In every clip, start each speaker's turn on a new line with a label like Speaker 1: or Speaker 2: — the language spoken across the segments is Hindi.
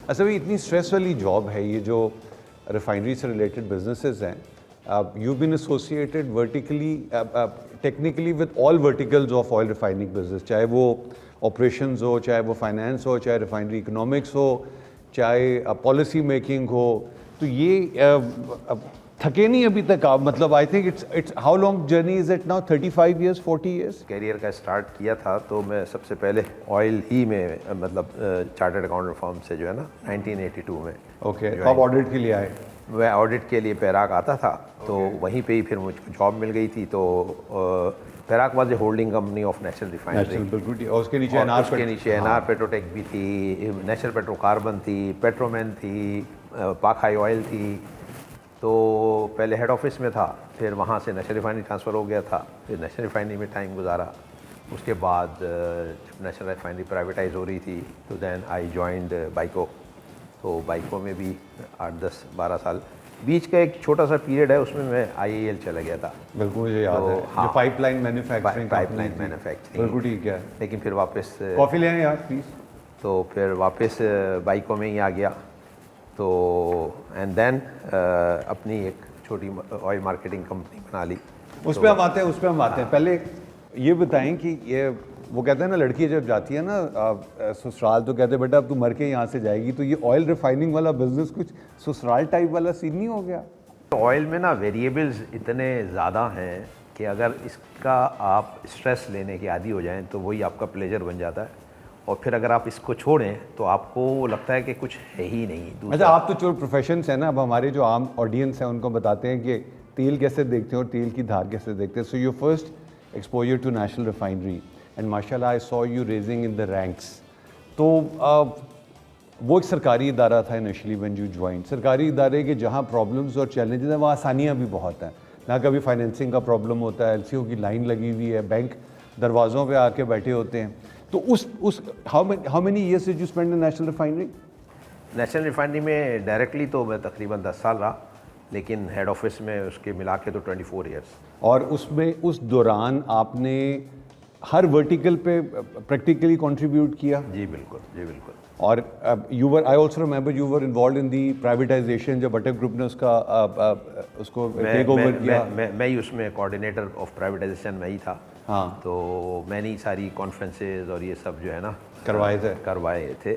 Speaker 1: अच्छा भाई, इतनी स्ट्रेस वाली जॉब है ये जो रिफाइनरी से रिलेटेड बिजनेसेस हैं, you been associated vertically technically with all verticals of oil refining business, चाहे वो ऑपरेशंस हो, चाहे वो फाइनेंस हो, चाहे रिफाइनरी इकोनॉमिक्स हो, चाहे पॉलिसी मेकिंग हो, तो ये थके नहीं अभी तक आप? मतलब I think it's how long journey is it now? 35 years, 40 years?
Speaker 2: Career का स्टार्ट किया था तो मैं सबसे पहले ऑयल ही में, मतलब चार्टर्ड अकाउंटेंट फर्म से जो है ना 1982 में।
Speaker 1: ओके, आप ऑडिट के लिए आए?
Speaker 2: मैं ऑडिट के लिए पैराक आता था, तो वहीं पे ही फिर मुझको जॉब मिल गई थी। तो Parañaque was a holding company of national refinery,
Speaker 1: बिल्कुल। और उसके नीचे
Speaker 2: एनआर पेट्रोटेक भी थी, नेशनल पेट्रोकार्बन थी, पेट्रोमैन थी, पाखाई ऑयल थी। तो पहले हेड ऑफिस में था, फिर वहाँ से नेशनल रिफाइनरी ट्रांसफ़र हो गया था, फिर नेशनल रिफाइनरी में टाइम गुजारा। उसके बाद जब नेशनल रिफाइनरी प्राइवेटाइज हो रही थी तो देन आई जॉइंड बाइको। तो बाइको में भी 8-10-12 साल, बीच का एक छोटा सा पीरियड है, उसमें मैं IAL चला गया था।
Speaker 1: बिल्कुल मुझे याद है,
Speaker 2: हाँ,
Speaker 1: जो पाइपलाइन मैन्युफैक्चरिंग
Speaker 2: बिल्कुल
Speaker 1: ठीक है।
Speaker 2: लेकिन फिर वापस
Speaker 1: कॉफ़ी ले आए यार प्लीज़।
Speaker 2: तो फिर वापस बाइको में ही आ गया। तो एंड देन अपनी एक छोटी ऑयल मार्केटिंग कंपनी बना ली।
Speaker 1: उस पर हम आते हैं, पहले ये बताएं कि ये वो कहते हैं ना, लड़की जब जाती है ना ससुराल, तो कहते हैं बेटा अब तू मर के यहाँ से जाएगी, तो ये ऑयल रिफाइनिंग वाला बिजनेस कुछ ससुराल टाइप वाला सीन नहीं हो गया?
Speaker 2: तो ऑयल में ना वेरिएबल्स इतने ज़्यादा हैं कि अगर इसका आप स्ट्रेस लेने के आदी हो जाएं तो वही आपका प्लेजर बन जाता है, और फिर अगर आप इसको छोड़ें तो आपको लगता है कि कुछ है ही नहीं।
Speaker 1: अच्छा, आप तो जो प्रोफेशंस है ना, अब हमारे जो आम ऑडियंस है उनको बताते हैं कि तेल कैसे देखते हैं और तेल की धार कैसे देखते हैं। So your first exposure to national refinery and माशाल्लाह I saw you raising in the ranks. तो वो एक सरकारी इदारा था इनिशियली व्हेन यू ज्वाइन। सरकारी इदारे के जहाँ प्रॉब्लम्स और चैलेंजेस हैं वहाँ आसानियाँ भी बहुत हैं ना। कभी फाइनेंसिंग का प्रॉब्लम होता है, LCO की लाइन लगी हुई है, बैंक दरवाज़ों पे आके बैठे होते हैं। तो उस how many years did you spend in national refinery?
Speaker 2: National refinery में डायरेक्टली तो मैं तकरीबन 10 साल रहा, लेकिन हेड ऑफिस में उसके मिला के तो 24 ईयर्स।
Speaker 1: और उसमें उस दौरान आपने हर वर्टिकल पे प्रैक्टिकली कंट्रीब्यूट किया?
Speaker 2: जी बिल्कुल, जी बिल्कुल।
Speaker 1: और you were, I also remember you were involve in the privatisation, जब अटक ग्रुप ने उसको टेक ओवर किया।
Speaker 2: मैं ही उसमें कोऑर्डिनेटर ऑफ प्राइवेटाइजेशन में ही था।
Speaker 1: हाँ,
Speaker 2: तो मैंने ही सारी कॉन्फ्रेंसेज और ये सब जो है ना करवाए थे।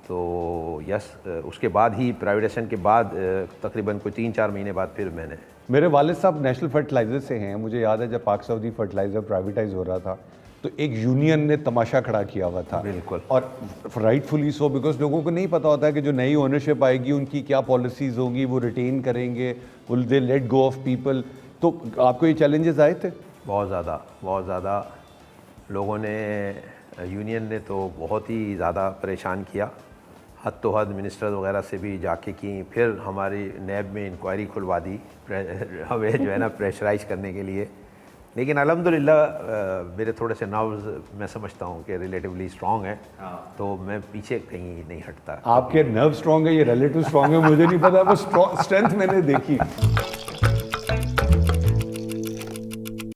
Speaker 2: तो यस, उसके बाद ही प्राइवेटाइजेशन के बाद तकरीबन कोई 3-4 महीने बाद फिर मैंने।
Speaker 1: मेरे वालिद साहब नेशनल फर्टिलाइजर से हैं। मुझे याद है जब पाक सऊदी फर्टिलाइजर प्राइवेटाइज हो रहा था तो एक यूनियन ने तमाशा खड़ा किया हुआ था।
Speaker 2: बिल्कुल,
Speaker 1: और राइटफुली सो, बिकॉज लोगों को नहीं पता होता कि जो नई ओनरशिप आएगी उनकी क्या पॉलिसीज होंगी, वो रिटेन करेंगे, will they let go of people. तो आपको ये चैलेंजेस आए थे?
Speaker 2: बहुत ज़्यादा लोगों ने, यूनियन ने तो बहुत ही ज़्यादा परेशान किया। हद तो हद मिनिस्टर वगैरह से भी जाके की, फिर हमारी नैब में इंक्वायरी खुलवा दी हमें जो है ना प्रेशराइज करने के लिए। लेकिन अल्हम्दुलिल्लाह मेरे थोड़े से नर्व्स मैं समझता हूँ कि रिलेटिवली स्ट्रॉन्ग है। तो मैं पीछे कहीं नहीं हटता।
Speaker 1: आपके नर्व स्ट्रॉन्ग है, ये रिलेटिव स्ट्रॉन्ग है मुझे नहीं पता, वो स्ट्रेंथ मैंने देखी।